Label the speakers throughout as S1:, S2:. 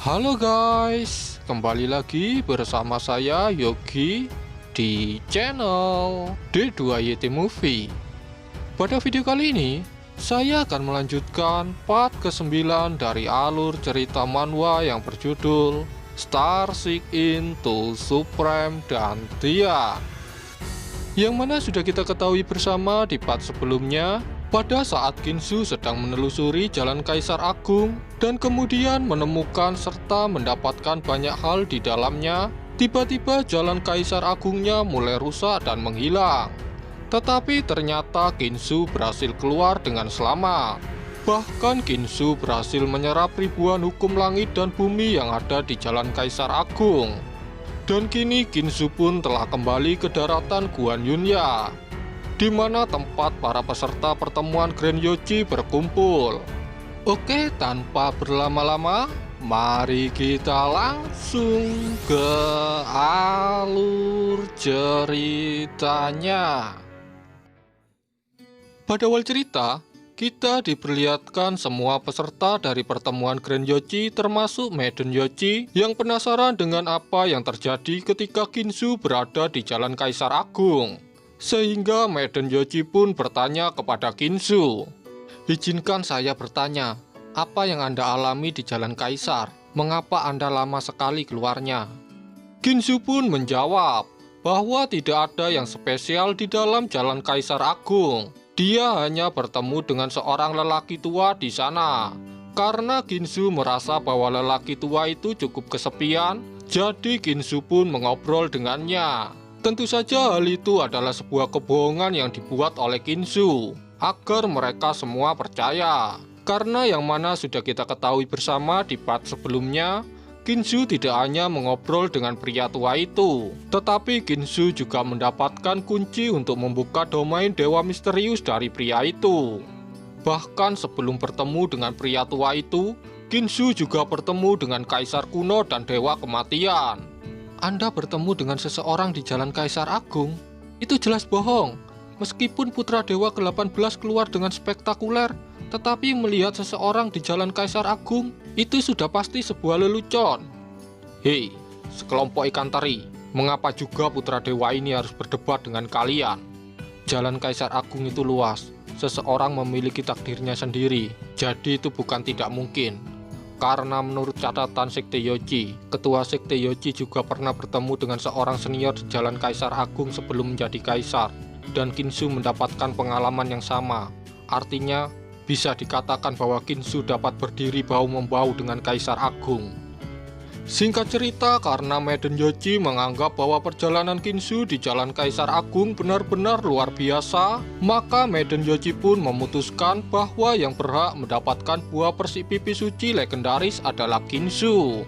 S1: Halo guys, kembali lagi bersama saya Yogi di channel D2YT Movie. Pada video kali ini, saya akan melanjutkan part ke-9 dari alur cerita manhwa yang berjudul Starship into Supreme Dantian, yang mana sudah kita ketahui bersama di part sebelumnya. Pada saat Ginsu sedang menelusuri Jalan Kaisar Agung dan kemudian menemukan serta mendapatkan banyak hal di dalamnya, tiba-tiba Jalan Kaisar Agungnya mulai rusak dan menghilang. Tetapi ternyata Ginsu berhasil keluar dengan selamat. Bahkan Ginsu berhasil menyerap ribuan hukum langit dan bumi yang ada di Jalan Kaisar Agung. Dan kini Ginsu pun telah kembali ke daratan Guan Yunya, di mana tempat para peserta pertemuan Grand Yoji berkumpul. Oke, tanpa berlama-lama, mari kita langsung ke alur ceritanya. Pada awal cerita, kita diperlihatkan semua peserta dari pertemuan Grand Yoji termasuk Maiden Yoji yang penasaran dengan apa yang terjadi ketika Ginsu berada di Jalan Kaisar Agung. Sehingga Maiden Yoji pun bertanya kepada Ginsu, "Izinkan saya bertanya, apa yang Anda alami di Jalan Kaisar? Mengapa Anda lama sekali keluarnya?" Ginsu pun menjawab bahwa tidak ada yang spesial di dalam Jalan Kaisar Agung. Dia hanya bertemu dengan seorang lelaki tua di sana. Karena Ginsu merasa bahwa lelaki tua itu cukup kesepian, jadi Ginsu pun mengobrol dengannya. Tentu saja hal itu adalah sebuah kebohongan yang dibuat oleh Ginsu agar mereka semua percaya. Karena yang mana sudah kita ketahui bersama di part sebelumnya, Ginsu tidak hanya mengobrol dengan pria tua itu, tetapi Ginsu juga mendapatkan kunci untuk membuka domain dewa misterius dari pria itu. Bahkan sebelum bertemu dengan pria tua itu, Ginsu juga bertemu dengan kaisar kuno dan dewa kematian. "Anda bertemu dengan seseorang di Jalan Kaisar Agung? Itu jelas bohong. Meskipun putra dewa ke-18 keluar dengan spektakuler, tetapi melihat seseorang di Jalan Kaisar Agung, itu sudah pasti sebuah lelucon." "Hei, sekelompok ikan teri, mengapa juga putra dewa ini harus berdebat dengan kalian? Jalan Kaisar Agung itu luas, seseorang memiliki takdirnya sendiri, jadi itu bukan tidak mungkin. Karena menurut catatan Sekte Yoji, Ketua Sekte Yoji juga pernah bertemu dengan seorang senior di Jalan Kaisar Agung sebelum menjadi kaisar, dan Ginsu mendapatkan pengalaman yang sama. Artinya, bisa dikatakan bahwa Ginsu dapat berdiri bahu-membahu dengan Kaisar Agung." Singkat cerita, karena Maiden Yoji menganggap bahwa perjalanan Ginsu di Jalan Kaisar Agung benar-benar luar biasa, maka Maiden Yoji pun memutuskan bahwa yang berhak mendapatkan buah persik pipi suci legendaris adalah Ginsu.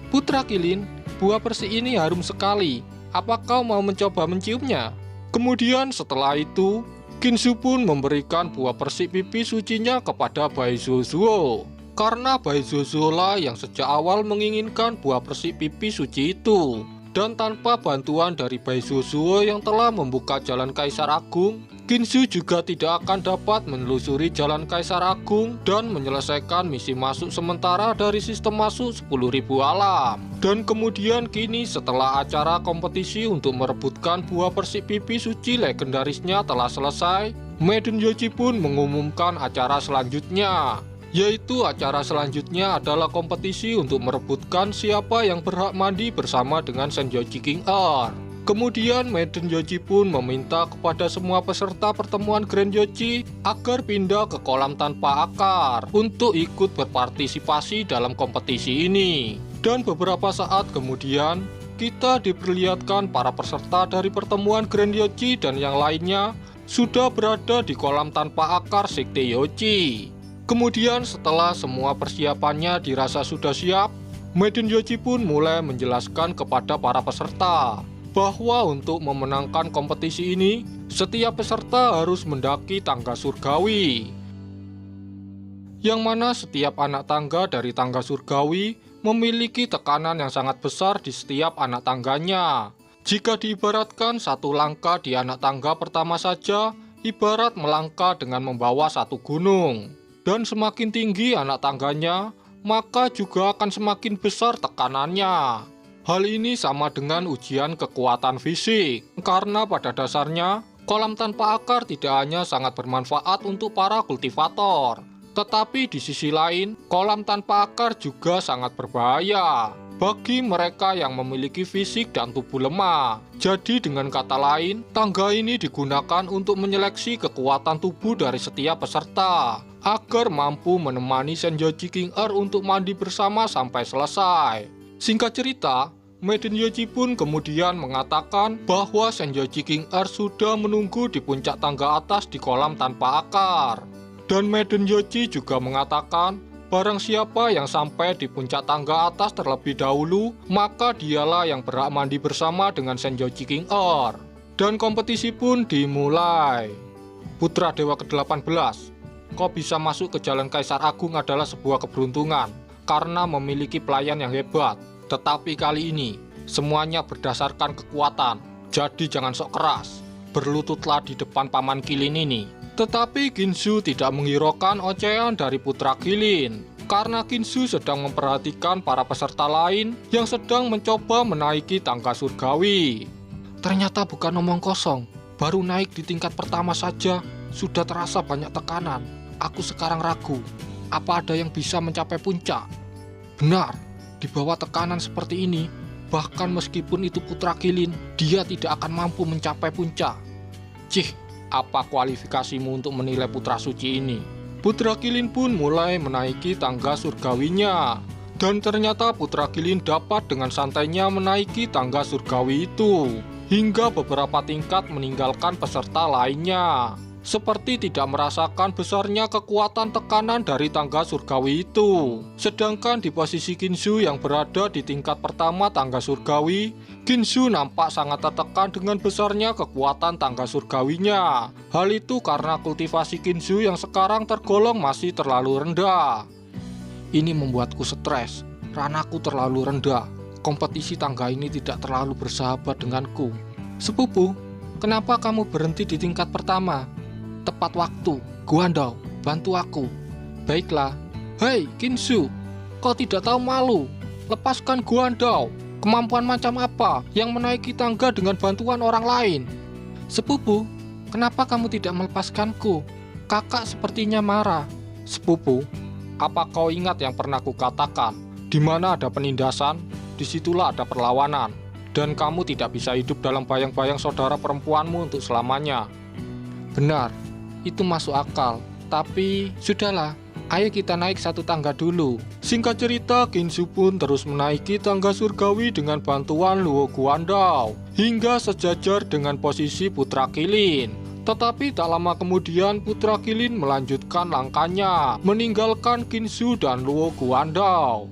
S1: "Putra Kilin, buah persik ini harum sekali. Apa kau mau mencoba menciumnya?" Kemudian setelah itu, Ginsu pun memberikan buah persik pipi sucinya kepada Baizuzuo. Karena Baizuzuo lah yang sejak awal menginginkan buah persik pipi suci itu. Dan tanpa bantuan dari Baizuzuo yang telah membuka Jalan Kaisar Agung, Ginsu juga tidak akan dapat menelusuri Jalan Kaisar Agung dan menyelesaikan misi masuk sementara dari sistem masuk 10.000 alam. Dan kemudian kini setelah acara kompetisi untuk merebutkan buah persik pipi suci legendarisnya telah selesai, Maiden Yoji pun mengumumkan acara selanjutnya. Yaitu acara selanjutnya adalah kompetisi untuk merebutkan siapa yang berhak mandi bersama dengan Senjoji King R. Kemudian Maiden Yoji pun meminta kepada semua peserta pertemuan Grand Yoji agar pindah ke kolam tanpa akar untuk ikut berpartisipasi dalam kompetisi ini. Dan beberapa saat kemudian, kita diperlihatkan para peserta dari pertemuan Grand Yoji dan yang lainnya sudah berada di kolam tanpa akar Sekte Yoji. Kemudian setelah semua persiapannya dirasa sudah siap, Maiden Yoji pun mulai menjelaskan kepada para peserta bahwa untuk memenangkan kompetisi ini, setiap peserta harus mendaki tangga surgawi. Yang mana setiap anak tangga dari tangga surgawi memiliki tekanan yang sangat besar di setiap anak tangganya. Jika diibaratkan satu langkah di anak tangga pertama saja, ibarat melangkah dengan membawa satu gunung. Dan semakin tinggi anak tangganya, maka juga akan semakin besar tekanannya. Hal ini sama dengan ujian kekuatan fisik, karena pada dasarnya kolam tanpa akar tidak hanya sangat bermanfaat untuk para kultivator, tetapi di sisi lain, kolam tanpa akar juga sangat berbahaya bagi mereka yang memiliki fisik dan tubuh lemah. Jadi dengan kata lain, tangga ini digunakan untuk menyeleksi kekuatan tubuh dari setiap peserta, agar mampu menemani Senjoji King Er untuk mandi bersama sampai selesai. Singkat cerita, Maiden Yoji pun kemudian mengatakan bahwa Senjoji King Er sudah menunggu di puncak tangga atas di kolam tanpa akar. Dan Maiden Yoji juga mengatakan, barang siapa yang sampai di puncak tangga atas terlebih dahulu, maka dialah yang berhak mandi bersama dengan Senjoji King Er. Dan kompetisi pun dimulai. Putra Dewa ke-18, kau bisa masuk ke Jalan Kaisar Agung adalah sebuah keberuntungan, karena memiliki pelayan yang hebat. Tetapi kali ini, semuanya berdasarkan kekuatan, jadi jangan sok keras. Berlututlah di depan Paman Kilin ini. Tetapi Ginsu tidak menghiraukan ocehan dari Putra Kilin, karena Ginsu sedang memperhatikan para peserta lain yang sedang mencoba menaiki tangga surgawi. Ternyata bukan omong kosong, baru naik di tingkat pertama saja, sudah terasa banyak tekanan. Aku sekarang ragu, apa ada yang bisa mencapai puncak? Benar. Di bawah tekanan seperti ini, bahkan meskipun itu Putra Kilin, dia tidak akan mampu mencapai puncak. Cih, apa kualifikasimu untuk menilai putra suci ini? Putra Kilin pun mulai menaiki tangga surgawinya. Dan ternyata Putra Kilin dapat dengan santainya menaiki tangga surgawi itu, hingga beberapa tingkat meninggalkan peserta lainnya. Seperti tidak merasakan besarnya kekuatan tekanan dari tangga surgawi itu. Sedangkan di posisi Ginsu yang berada di tingkat pertama tangga surgawi, Ginsu nampak sangat tertekan dengan besarnya kekuatan tangga surgawinya. Hal itu karena kultivasi Ginsu yang sekarang tergolong masih terlalu rendah. Ini membuatku stres, ranaku terlalu rendah. Kompetisi tangga ini tidak terlalu bersahabat denganku. Sepupu, kenapa kamu berhenti di tingkat pertama? Tepat waktu, Guandao, bantu aku. Baiklah. Hei, Ginsu, kau tidak tahu malu? Lepaskan Guandao. Kemampuan macam apa yang menaiki tangga dengan bantuan orang lain? Sepupu, kenapa kamu tidak melepaskanku? Kakak sepertinya marah. Sepupu, apa kau ingat yang pernah kukatakan? Di mana ada penindasan, disitulah ada perlawanan. Dan kamu tidak bisa hidup dalam bayang-bayang saudara perempuanmu untuk selamanya. Benar. Itu masuk akal, tapi sudahlah, ayo kita naik satu tangga dulu. Singkat cerita, Ginsu pun terus menaiki tangga surgawi dengan bantuan Luo Guandao, hingga sejajar dengan posisi Putra Kilin. Tetapi tak lama kemudian Putra Kilin melanjutkan langkahnya, meninggalkan Ginsu dan Luo Guandao.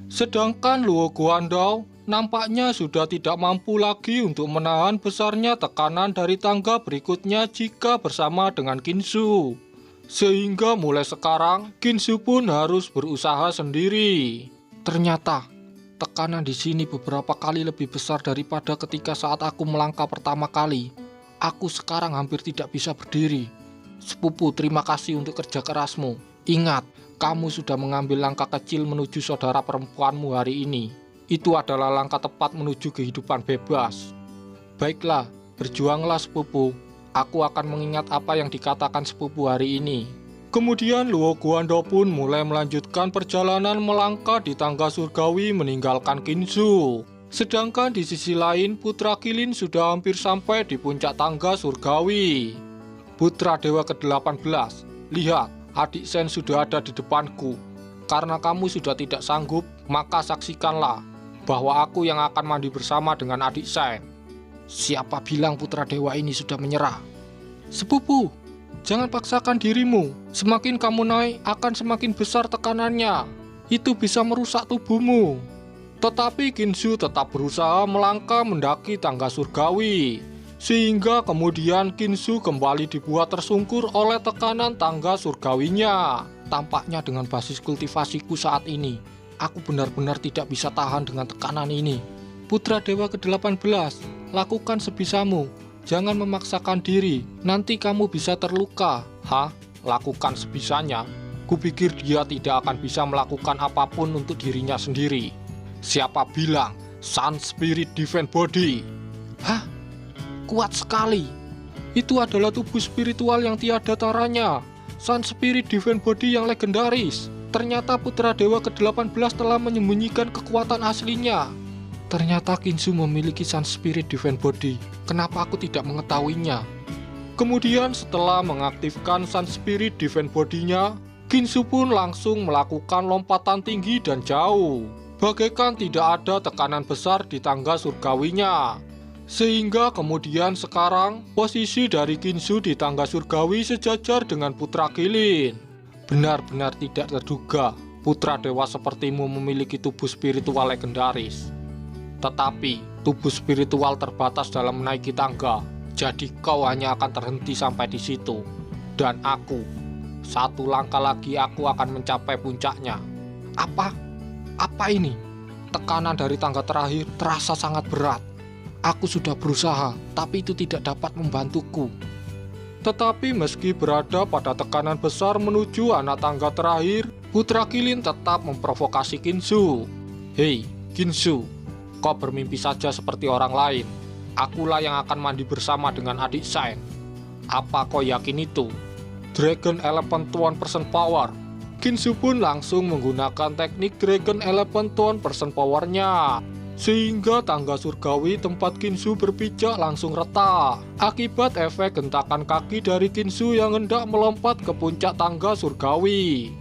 S1: Sedangkan Luo Guandao nampaknya sudah tidak mampu lagi untuk menahan besarnya tekanan dari tangga berikutnya jika bersama dengan Ginsu. Sehingga mulai sekarang, Ginsu pun harus berusaha sendiri. Ternyata, tekanan di sini beberapa kali lebih besar daripada ketika saat aku melangkah pertama kali. Aku sekarang hampir tidak bisa berdiri. Sepupu, terima kasih untuk kerja kerasmu. Ingat, kamu sudah mengambil langkah kecil menuju saudara perempuanmu hari ini. Itu adalah langkah tepat menuju kehidupan bebas. Baiklah, berjuanglah sepupu. Aku akan mengingat apa yang dikatakan sepupu hari ini. Kemudian Luo Guandao pun mulai melanjutkan perjalanan melangkah di tangga surgawi meninggalkan Ginsu. Sedangkan di sisi lain, Putra Kilin sudah hampir sampai di puncak tangga surgawi. Putra Dewa ke-18, lihat, adik Sen sudah ada di depanku. Karena kamu sudah tidak sanggup, maka saksikanlah bahwa aku yang akan mandi bersama dengan adik Sen. Siapa bilang Putra Dewa ini sudah menyerah? Sepupu, jangan paksakan dirimu. Semakin kamu naik, akan semakin besar tekanannya. Itu bisa merusak tubuhmu. Tetapi Ginsu tetap berusaha melangkah mendaki tangga surgawi. Sehingga kemudian Ginsu kembali dibuat tersungkur oleh tekanan tangga surgawinya. Tampaknya dengan basis kultivasiku saat ini, aku benar-benar tidak bisa tahan dengan tekanan ini. Putra Dewa ke-18, lakukan sebisamu. Jangan memaksakan diri, nanti kamu bisa terluka. Hah? Lakukan sebisanya? Kupikir dia tidak akan bisa melakukan apapun untuk dirinya sendiri. Siapa bilang Sun Spirit Defense Body? Hah? Kuat sekali. Itu adalah tubuh spiritual yang tiada taranya. Sun Spirit Defense Body yang legendaris. Ternyata putra dewa ke-18 telah menyembunyikan kekuatan aslinya. Ternyata Kinsu memiliki Sun Spirit Defense Body. Kenapa aku tidak mengetahuinya? Kemudian setelah mengaktifkan Sun Spirit Defense Body-nya, Kinsu pun langsung melakukan lompatan tinggi dan jauh. Bagaikan tidak ada tekanan besar di tangga surgawinya. Sehingga kemudian sekarang posisi dari Kinsu di tangga surgawi sejajar dengan Putra Qilin. Benar-benar tidak terduga putra dewa sepertimu memiliki tubuh spiritual legendaris. Tetapi tubuh spiritual terbatas dalam menaiki tangga. Jadi kau hanya akan terhenti sampai di situ. Dan aku, satu langkah lagi aku akan mencapai puncaknya. Apa? Apa ini? Tekanan dari tangga terakhir terasa sangat berat. Aku sudah berusaha, tapi itu tidak dapat membantuku. Tetapi meski berada pada tekanan besar menuju anak tangga terakhir, Putra Qilin tetap memprovokasi Kinsu. Hei, Kinsu, kau bermimpi saja seperti orang lain. Akulah yang akan mandi bersama dengan adik Shine. Apa kau yakin itu? Dragon Elephant 1% Power. Kinsu pun langsung menggunakan teknik Dragon Elephant 1% Power-nya. Sehingga tangga surgawi tempat Kinsu berpijak langsung retak. Akibat efek gentakan kaki dari Kinsu yang hendak melompat ke puncak tangga surgawi.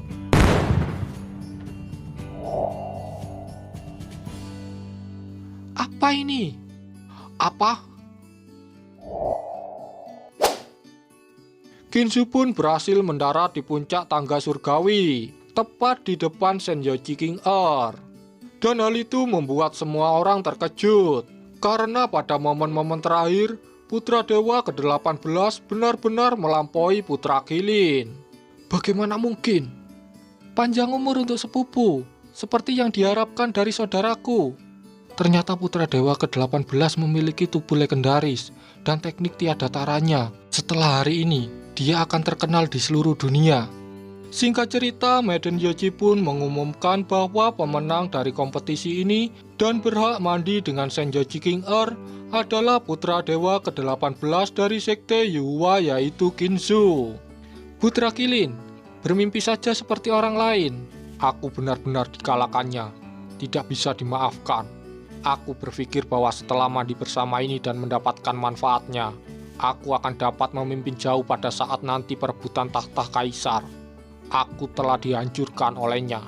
S1: Apa ini? Apa? Kinsu pun berhasil mendarat di puncak tangga surgawi, tepat di depan Senjoji King Earth. Dan hal itu membuat semua orang terkejut, karena pada momen-momen terakhir, putra dewa ke-18 benar-benar melampaui Putra Qilin. Bagaimana mungkin? Panjang umur untuk sepupu, seperti yang diharapkan dari saudaraku. Ternyata putra dewa ke-18 memiliki tubuh legendaris dan teknik tiada taranya. Setelah hari ini, dia akan terkenal di seluruh dunia. Singkat cerita, Maiden Yoji pun mengumumkan bahwa pemenang dari kompetisi ini dan berhak mandi dengan Senjoji King Earth adalah putra dewa ke-18 dari sekte Yuwa, yaitu Kinsu. Putra Qilin, bermimpi saja seperti orang lain. Aku benar-benar dikalahkannya. Tidak bisa dimaafkan. Aku berpikir bahwa setelah mandi bersama ini dan mendapatkan manfaatnya, aku akan dapat memimpin jauh pada saat nanti perebutan tahta kaisar. Aku telah dihancurkan olehnya.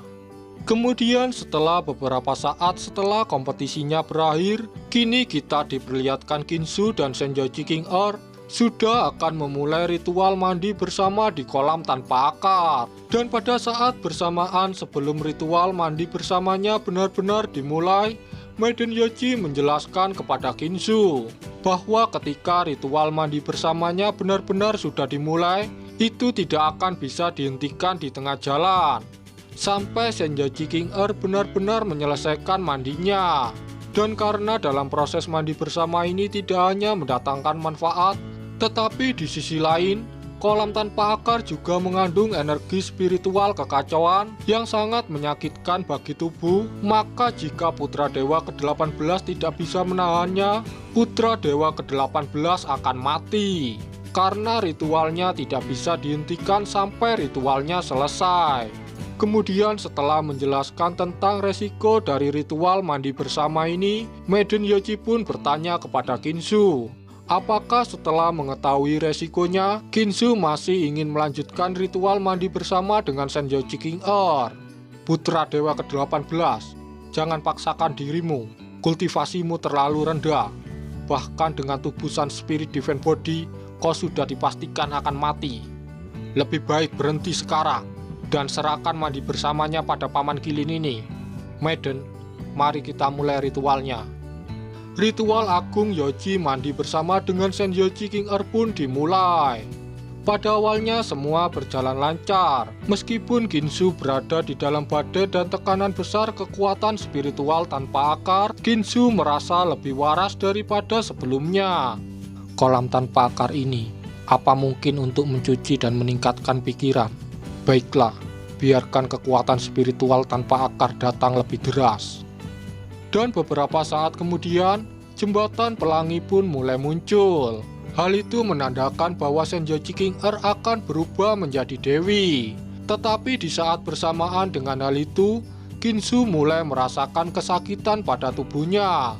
S1: Kemudian setelah beberapa saat setelah kompetisinya berakhir, kini kita diperlihatkan Kinsu dan Senjoji King Earth sudah akan memulai ritual mandi bersama di kolam tanpa akar. Dan pada saat bersamaan sebelum ritual mandi bersamanya benar-benar dimulai, Maiden Yoji menjelaskan kepada Kinsu bahwa ketika ritual mandi bersamanya benar-benar sudah dimulai, itu tidak akan bisa dihentikan di tengah jalan sampai Senjoji King Earth benar-benar menyelesaikan mandinya. Dan karena dalam proses mandi bersama ini tidak hanya mendatangkan manfaat, tetapi di sisi lain, kolam tanpa akar juga mengandung energi spiritual kekacauan yang sangat menyakitkan bagi tubuh. Maka jika putra dewa ke-18 tidak bisa menahannya, putra dewa ke-18 akan mati. Karena ritualnya tidak bisa dihentikan sampai ritualnya selesai. Kemudian setelah menjelaskan tentang resiko dari ritual mandi bersama ini, Maiden Yoji pun bertanya kepada Kinsu, apakah setelah mengetahui resikonya, Kinsu masih ingin melanjutkan ritual mandi bersama dengan Senjoji King Earth. Putra dewa ke-18, jangan paksakan dirimu, kultivasimu terlalu rendah. Bahkan dengan tubuh Sun Spirit Defense Body, kau sudah dipastikan akan mati. Lebih baik berhenti sekarang dan serahkan mandi bersamanya pada Paman Qilin ini. Maiden, mari kita mulai ritualnya. Ritual Agung Yoji mandi bersama dengan Senjoji King Earth pun dimulai. Pada awalnya semua berjalan lancar, meskipun Kinsu berada di dalam badai dan tekanan besar kekuatan spiritual tanpa akar, Kinsu merasa lebih waras daripada sebelumnya. Kolam tanpa akar ini, apa mungkin untuk mencuci dan meningkatkan pikiran? Baiklah, biarkan kekuatan spiritual tanpa akar datang lebih deras. Dan beberapa saat kemudian, jembatan pelangi pun mulai muncul. Hal itu menandakan bahwa Senjoji King Er akan berubah menjadi dewi. Tetapi di saat bersamaan dengan hal itu, Ginsu mulai merasakan kesakitan pada tubuhnya.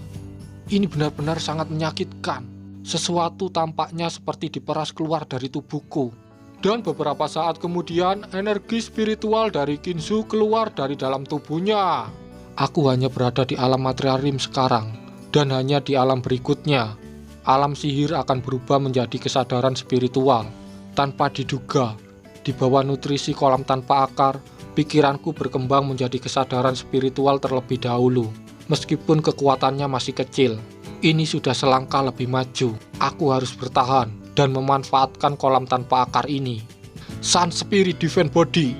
S1: Ini benar-benar sangat menyakitkan. Sesuatu tampaknya seperti diperas keluar dari tubuhku. Dan beberapa saat kemudian, energi spiritual dari Ginsu keluar dari dalam tubuhnya. Aku hanya berada di alam materialim sekarang, dan hanya di alam berikutnya. Alam sihir akan berubah menjadi kesadaran spiritual. Tanpa diduga, di bawah nutrisi kolam tanpa akar, pikiranku berkembang menjadi kesadaran spiritual terlebih dahulu. Meskipun kekuatannya masih kecil, ini sudah selangkah lebih maju. Aku harus bertahan dan memanfaatkan kolam tanpa akar ini. Sun Spirit Defense Body.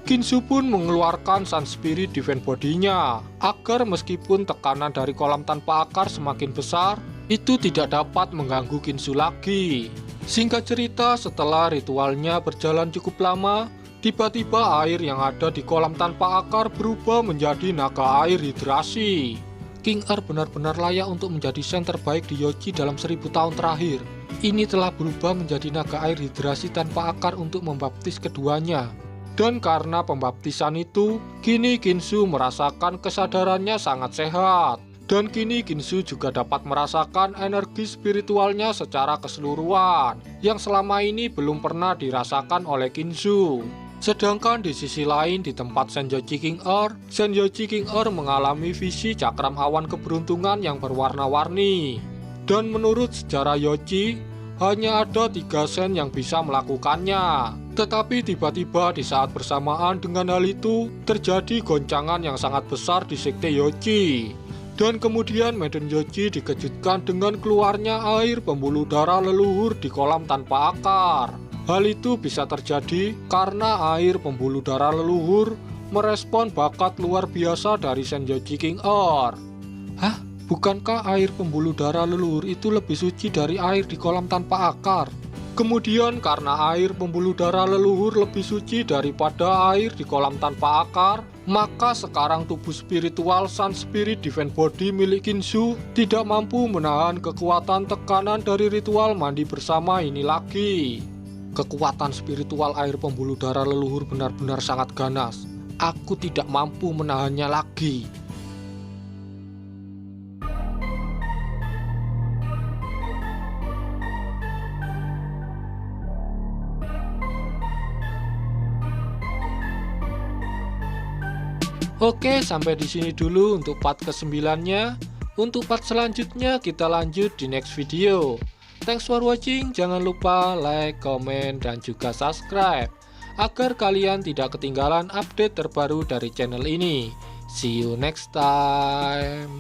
S1: Ginsu pun mengeluarkan Sun Spirit Defense Body-nya agar meskipun tekanan dari kolam tanpa akar semakin besar, itu tidak dapat mengganggu Ginsu lagi. Singkat cerita, setelah ritualnya berjalan cukup lama, tiba-tiba air yang ada di kolam tanpa akar berubah menjadi naga air hidrasi. King Er benar-benar layak untuk menjadi sen terbaik di Yoji dalam 1000 tahun terakhir. Ini telah berubah menjadi naga air hidrasi tanpa akar untuk membaptis keduanya. Dan karena pembaptisan itu, kini Ginsu merasakan kesadarannya sangat sehat. Dan kini Ginsu juga dapat merasakan energi spiritualnya secara keseluruhan, yang selama ini belum pernah dirasakan oleh Ginsu. Sedangkan di sisi lain di tempat Senjoji King Er mengalami visi cakram awan keberuntungan yang berwarna-warni. Dan menurut sejarah Yoji, hanya ada 3 sen yang bisa melakukannya. Tetapi tiba-tiba di saat bersamaan dengan hal itu, terjadi goncangan yang sangat besar di sekte Yoji. Dan kemudian Maiden Yoji dikejutkan dengan keluarnya air pembuluh darah leluhur di kolam tanpa akar. Hal itu bisa terjadi karena air pembuluh darah leluhur merespon bakat luar biasa dari Senjoji King Er. Hah? Bukankah air pembuluh darah leluhur itu lebih suci dari air di kolam tanpa akar? Kemudian karena air pembuluh darah leluhur lebih suci daripada air di kolam tanpa akar, maka sekarang tubuh spiritual Sun Spirit Defense Body milik Ginsu tidak mampu menahan kekuatan tekanan dari ritual mandi bersama ini lagi. Kekuatan spiritual air pembuluh darah leluhur benar-benar sangat ganas. Aku tidak mampu menahannya lagi. Oke, sampai di sini dulu untuk part ke-9-nya. Untuk part selanjutnya kita lanjut di next video. Thanks for watching, jangan lupa like, comment, dan juga subscribe agar kalian tidak ketinggalan update terbaru dari channel ini. See you next time.